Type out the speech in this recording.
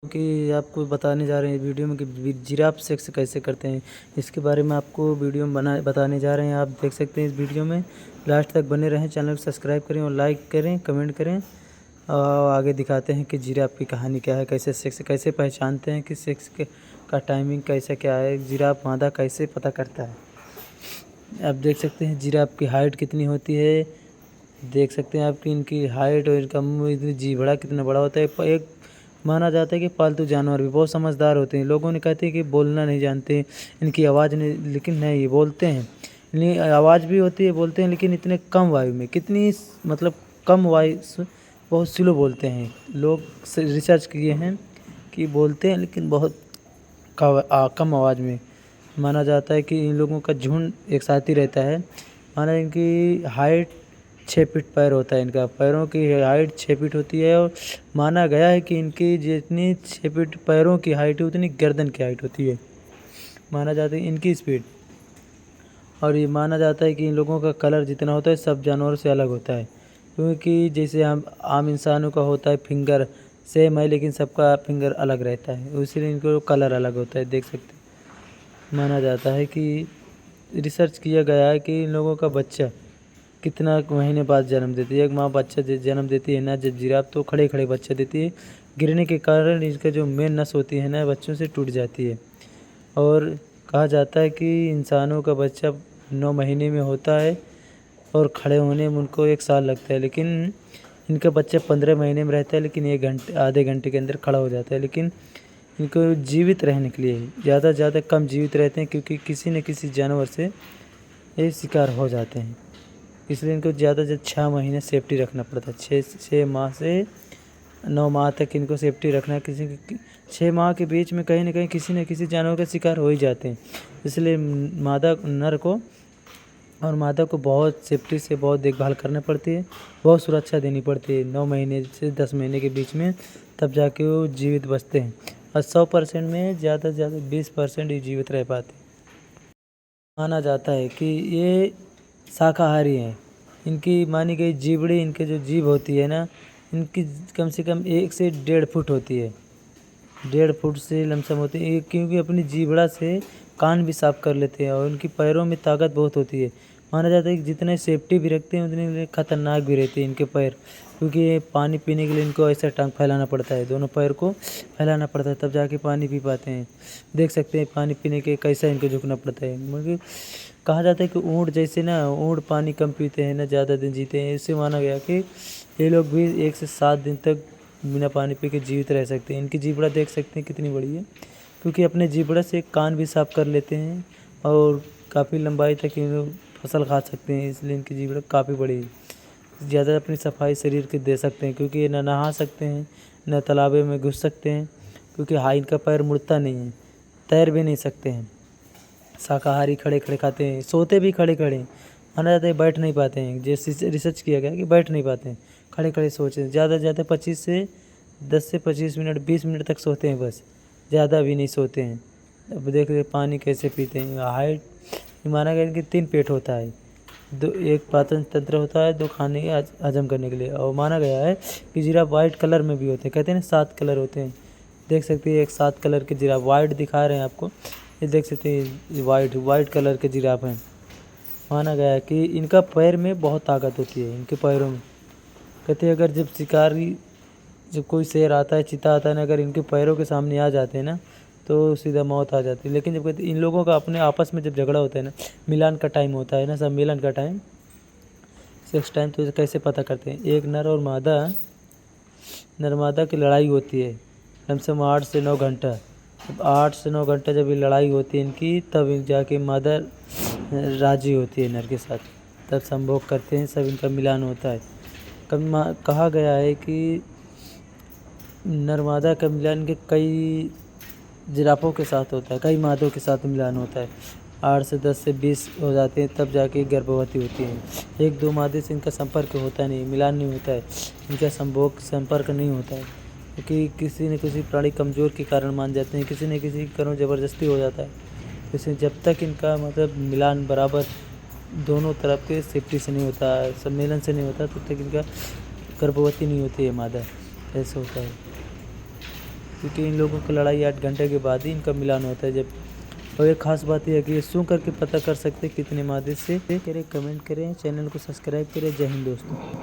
कि आपको बताने जा रहे हैं वीडियो में कि जिराफ सेक्स कैसे करते हैं। इसके बारे में आपको वीडियो में बताने जा रहे हैं। आप देख सकते हैं इस वीडियो में, लास्ट तक बने रहें। चैनल को सब्सक्राइब करें और लाइक करें, कमेंट करें। और आगे दिखाते हैं कि जिराफ की कहानी क्या है, कैसे सेक्स कैसे पहचानते हैं कि सेक्स का टाइमिंग कैसा क्या है, जिराफ मादा कैसे पता करता है। आप देख सकते हैं जिराफ की हाइट कितनी होती है। देख सकते हैं आपकी इनकी हाइट और इनका मुँह, इतनी जीभड़ा कितना बड़ा होता है। एक माना जाता है कि पालतू जानवर भी बहुत समझदार होते हैं। लोगों ने कहते हैं कि बोलना नहीं जानते, इनकी आवाज़ नहीं, लेकिन नहीं, ये बोलते हैं। इनकी आवाज़ भी होती है, बोलते हैं, लेकिन इतने कम वायु में, कितनी मतलब कम वायु, बहुत स्लो बोलते हैं। लोग रिसर्च किए हैं कि बोलते हैं लेकिन बहुत कम आवाज़ में। माना जाता है कि इन लोगों का झुंड एक साथ ही रहता है। माना इनकी हाइट 6 फीट पैर होता है। इनका पैरों की हाइट 6 फीट होती है और माना गया है कि इनकी जितनी 6 फीट पैरों की हाइट है उतनी गर्दन की हाइट होती है। माना जाता है इनकी स्पीड। और ये माना जाता है कि इन लोगों का कलर जितना होता है सब जानवरों से अलग होता है, क्योंकि जैसे हम आम इंसानों का होता है फिंगर सेम है, लेकिन सबका फिंगर अलग रहता है, इसलिए इनको कलर अलग होता है। देख सकते हैं। माना जाता है कि रिसर्च किया गया है कि इन लोगों का बच्चा कितना महीने बाद जन्म देती है। एक माँ बच्चा जन्म देती है ना जब जिराफ, तो खड़े खड़े बच्चा देती है। गिरने के कारण इसका जो मेन नस होती है ना बच्चों से टूट जाती है। और कहा जाता है कि इंसानों का बच्चा 9 महीने में होता है और खड़े होने में उनको 1 साल लगता है, लेकिन इनका बच्चा 15 महीने में रहता है, लेकिन 1 घंटे आधे घंटे के अंदर खड़ा हो जाता है। लेकिन इनको जीवित रहने के लिए ज़्यादा से ज़्यादा कम जीवित रहते हैं, क्योंकि किसी न किसी जानवर से ये शिकार हो जाते हैं। इसलिए इनको ज़्यादा से 6 महीने सेफ्टी रखना पड़ता है। 6 माह से 9 माह तक इनको सेफ्टी रखना। 6 माह के बीच में कहीं ना कहीं किसी न किसी जानवर का शिकार हो ही जाते हैं। इसलिए मादा नर को और मादा को बहुत सेफ्टी से बहुत देखभाल करनी पड़ती है, बहुत सुरक्षा देनी पड़ती है 9 महीने से 10 महीने के बीच में, तब जाके वो जीवित बचते हैं। और 100% में ज़्यादा से ज़्यादा 20% ही जीवित रह पाते हैं। माना जाता है कि ये शाकाहारी हैं। इनकी मानी गई जीवड़ी, इनके जो जीभ होती है ना, इनकी कम से कम 1 से 1.5 फुट होती है। 1.5 फुट से लमसम होती है, क्योंकि अपनी जीभड़ा से कान भी साफ कर लेते हैं। और उनकी पैरों में ताकत बहुत होती है। माना जाता है कि जितने सेफ्टी भी रखते हैं उतने खतरनाक भी रहते हैं इनके पैर, क्योंकि पानी पीने के लिए इनको ऐसा टांग फैलाना पड़ता है, दोनों पैर को फैलाना पड़ता है, तब जाके पानी पी पाते हैं। देख सकते हैं पानी पीने के कैसा इनको झुकना पड़ता है। मतलब कहा जाता है कि ऊँट जैसे ना, ऊँट पानी कम पीते हैं ना, ज़्यादा दिन जीते हैं। इससे माना गया कि ये लोग भी 1 से 7 दिन तक बिना पानी पी के जीवित रह सकते हैं। इनकी जीभड़ा देख सकते हैं कितनी बड़ी है, क्योंकि अपने जीभड़ा से कान भी साफ कर लेते हैं और काफ़ी लंबाई तक ये लोग फसल खा सकते हैं। इसलिए इनकी जीभड़ा काफ़ी बड़ी है। ज़्यादा अपनी सफाई शरीर की दे सकते हैं, क्योंकि ये न नहा सकते हैं न तालाबे में घुस सकते हैं, क्योंकि इनका पैर मुड़ता नहीं है, तैर भी नहीं सकते हैं। शाकाहारी खड़े खड़े खाते हैं, सोते भी खड़े खड़े। माना जाता है बैठ नहीं पाते हैं, जैसे रिसर्च किया गया कि बैठ नहीं पाते हैं, खड़े खड़े सोचे। ज़्यादा से ज़्यादा 10 से 25 मिनट 20 मिनट तक सोते हैं, बस ज़्यादा भी नहीं सोते हैं। अब देख रहे पानी कैसे पीते हैं। हाइट माना गया कि 3 पेट होता है, 2 एक पाचन तंत्र होता है, 2 खाने के हजम करने के लिए। और माना गया है कि जिराफ वाइट कलर में भी होते हैं। कहते हैं ना 7 कलर होते हैं। देख सकते हैं एक 7 कलर के जिराफ, वाइट दिखा रहे हैं आपको, ये देख सकते हैं वाइट कलर के जिराफ हैं। माना गया है कि इनका पैर में बहुत ताकत होती है, इनके पैरों में। कहते हैं अगर जब कोई शेर आता है, चीता आता है ना, अगर इनके पैरों के सामने आ जाते हैं ना तो सीधा मौत आ जाती है। लेकिन जब कहते इन लोगों का अपने आपस में जब झगड़ा होता है ना, मिलान का टाइम होता है ना, सम्मेलन का टाइम, सेक्स टाइम, तो कैसे पता करते हैं। एक नर और नर मादा की लड़ाई होती है कम से कम 8 से 9 घंटा। जब 8 से 9 घंटा जब ये लड़ाई होती है इनकी, तब जाके मादा राजी होती है नर के साथ, तब संभोग करते हैं, सब इनका मिलान होता है। कहा गया है कि नर मादा का मिलान के कई जिराफों के साथ होता है, कई मादों के साथ मिलान होता है। 8 से 10 से 20 हो जाते हैं, तब जाके गर्भवती होती हैं। 1-2 मादे से इनका संपर्क होता नहीं, मिलान नहीं होता है, इनका संपर्क नहीं होता है, क्योंकि किसी न किसी प्राणी कमज़ोर के कारण मान जाते हैं, किसी न किसी कारण ज़बरदस्ती हो जाता है। इसलिए जब तक इनका मतलब मिलान बराबर दोनों तरफ के सेफ्टी से नहीं होता है, सम्मेलन से नहीं होता, तब तक इनका गर्भवती नहीं होती है मादा, ऐसा होता है। क्योंकि इन लोगों की लड़ाई 8 घंटे के बाद ही इनका मिलान होता है जब। और एक खास बात यह है कि ये सूंघ करके पता कर सकते हैं कितने मादे से। करें, कमेंट करें, चैनल को सब्सक्राइब करें। जय हिंद दोस्तों।